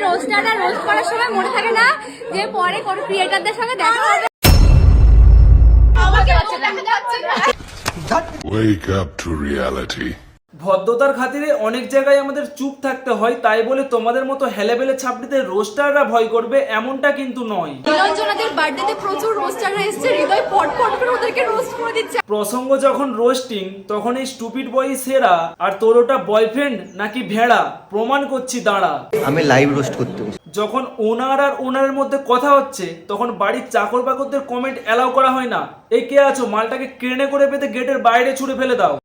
রোস্টাররা roast করার সময় মনে থাকে না যে পরে কোন ক্রিয়েটরদের সঙ্গে দেখা হবে। আমাকে দেখা যাচ্ছে না। Wake up to reality. ভদ্রতার খাতিরে অনেক জায়গায় আমাদের চুপ থাকতে হয়, তাই বলে তোমাদের মতো হেলেবেলে ছাপড়িতে রোস্টাররা ভয় করবে এমনটা কিন্তু নয়। নিরঞ্জনাদের বার্থডেতে প্রচুর রোস্টাররা এসেছে, হৃদয় পটপট করে ওদেরকে রোস্ট করে দিচ্ছে। প্রসঙ্গ যখন রোস্টিং তখন এই স্টুপিড বয় সেরা, আর তোর ওটা বয়ফ্রেন্ড নাকি ভেড়া প্রমাণ করছি দাঁড়া। আমি লাইভ রোস্ট করতে বসে। যখন ওনার আর ওনারের মধ্যে কথা হচ্ছে তখন বাড়ির চাকর বাকরদের কমেন্ট অ্যালাউ করা হয় না। এই কে আছো, মালটাকে ক্রেনে করে পেতে গেটের বাইরে ছুড়ে ফেলে দাও।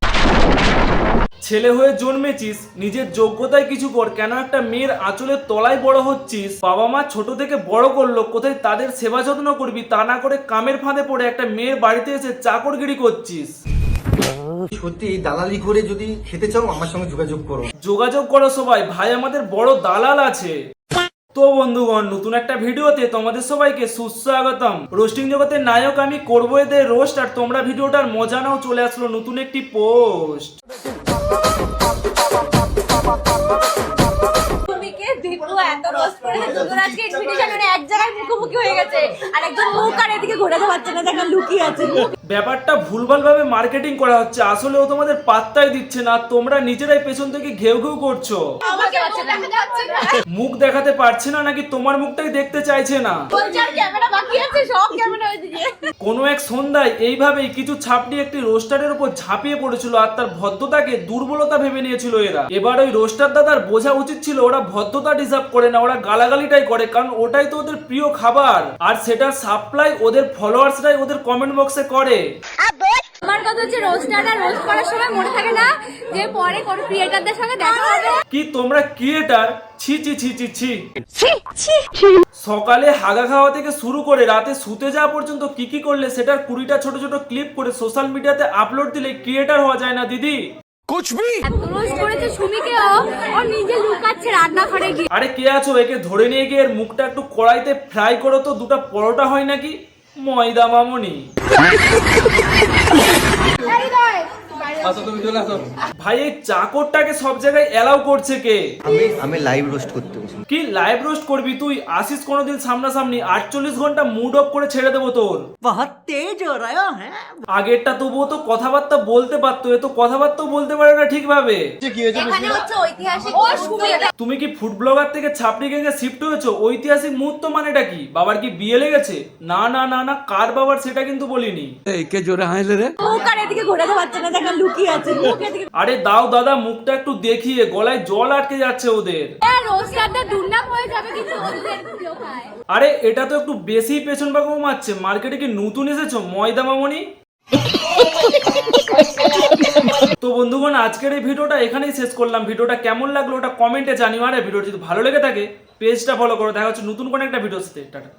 ছেলে হয়ে জন্মেছিস, নিজের যোগ্যতায় কিছু কর, কেন একটা মেয়ের আঁচলের তলায় বড় হচ্ছিস? বাবা মা ছোট থেকে বড় করলো, কোথায় তাদের সেবা যত্ন করবি, তা না করে কামের ফাঁদে পড়ে একটা মেয়ের বাড়িতে এসে চাকরগিরি করছিস। সত্যি দালালি করে যদি খেতে চাও আমার সঙ্গে যোগাযোগ করো। যোগাযোগ করো সবাই, ভাই আমাদের বড় দালাল আছে। তো বন্ধুগণ, নতুন একটা ভিডিওতে তোমাদের সবাইকে সুস্বাগতম। রোস্টিং জগতের নায়ক আমি করবো এদের রোস্ট, আর তোমরা ভিডিওটার মজা নাও। চলে আসলো নতুন একটি পোস্ট। এত রোস্ট করেছে দুজন, আজকে ইনভিটেশন মানে এক জায়গায় মুখোমুখি হয়ে গেছে, আর একজন মুখ আর এদিকে ঘোরাতে পারছে না, দেখেন লুকিয়ে আছে। ব্যাপারটা ভুলভাল ভাবে মার্কেটিং করা হচ্ছে, আসলেও তোমাদের পাত্তাই দিচ্ছে না, তোমরা নিজেরাই পেছন থেকে ঘেউ ঘেউ করছো। আমাকে দেখা যাচ্ছে না। মুখ দেখাতে পারছে না নাকি তোমার মুখটাই দেখতে চাইছে না? ক্যামেরা বাকি আছে, সব ক্যামেরা ওইদিকে। কোনো এক সন্ধ্যায় এইভাবেই কিছু ছাপড়ি একটি রোস্টারের উপর ঝাঁপিয়ে পড়েছিল, আর তার ভদ্রতাকে দুর্বলতা ভেবে নিয়েছিল এরা। এবার ওই রোস্টার দাদার বোঝা উচিত ছিল ওরা ভদ্রতা ডিজার্ভ করে না, ওরা গালাগালিটাই করে, কারণ ওটাই তো ওদের প্রিয় খাবার, আর সেটার সাপ্লাই ওদের ফলোয়ার্সরাই ওদের কমেন্ট বক্সে করে। আমার কথা হচ্ছে রোস্টাররা রোস্ট করার সময় মনে থাকে না যে পরে কোন ক্রিয়েটরদের সঙ্গে দেখা হবে। কি তোমরা ক্রিয়েটার? ছি ছি ছি ছি ছি। সকালে হাগা খাওয়া থেকে শুরু করে রাতে শুতে যাওয়া পর্যন্ত কি কি করলে সেটার 20টা ছোট ছোট ক্লিপ করে সোশ্যাল মিডিয়াতে আপলোড দিলে ক্রিয়েটার হওয়া যায় না দিদি? এত রোস্ট করেছে সুমিকেও, ও নিজে লুকাচ্ছে রান্নাঘরে গিয়ে। আরে কে আছো, একে ধরে নিয়ে গিয়ে এর মুখটা একটু কড়াইতে ফ্রাই করো তো, দুটো পরোটা হয় নাকি? ময়দা মামনি। ভাই এই চাকরটাকে সব জায়গায় এলাও করছে কে? আমি লাইভ রোস্ট করতে বসে। কি লাইভ রোস্ট করবি তুই? আসিস কোনোদিন সামনাসামনি, 48 ঘন্টা মুড অফ করে ছেড়ে দেবো তোর। बहुत तेज हो रहा है। আগেরটা তবুও তো কথাবার্তা বলতে পারতো, এ তো কথাবার্তাও বলতে পারে না ঠিকভাবে। এখানে হচ্ছে ঐতিহাসিক ও সুমিকা। তুমি কি ফুড ব্লগার থেকে ছাপড়ি গ্যাংয়ে শিফট হয়েছো? ঐতিহাসিক মুহূর্ত মানেটা কি? বাবার কি বিয়ে লেগেছে? না না না না, কার বাবার সেটা কিন্তু বলিনি। মুখ আর এদিকে ঘোরাতে পারছে না, দেখেন লুকিয়ে আছে। আরে দাও দাদা, মুখটা একটু দেখিয়ে, গলায় জল আটকে যাচ্ছে ওদের। রোস্টারদের দুর্নাম হয়ে যাবে কিন্তু ওদের ভিডিও খায়। আরে এটা তো একটু বেশি পেছন বাঁকাও মারছে। মার্কেটে কি নতুন এসেছো ময়দা মামনি? তো বন্ধুগণ, আজকের এই ভিডিওটা এখানেই শেষ করলাম। ভিডিওটা কেমন লাগলো ওটা কমেন্টে জানিও, আর ভিডিও যদি ভালো লেগে থাকে পেজটা ফলো করো। দেখা হচ্ছে নতুন কোনো একটা ভিডিওর সাথে। টাটা।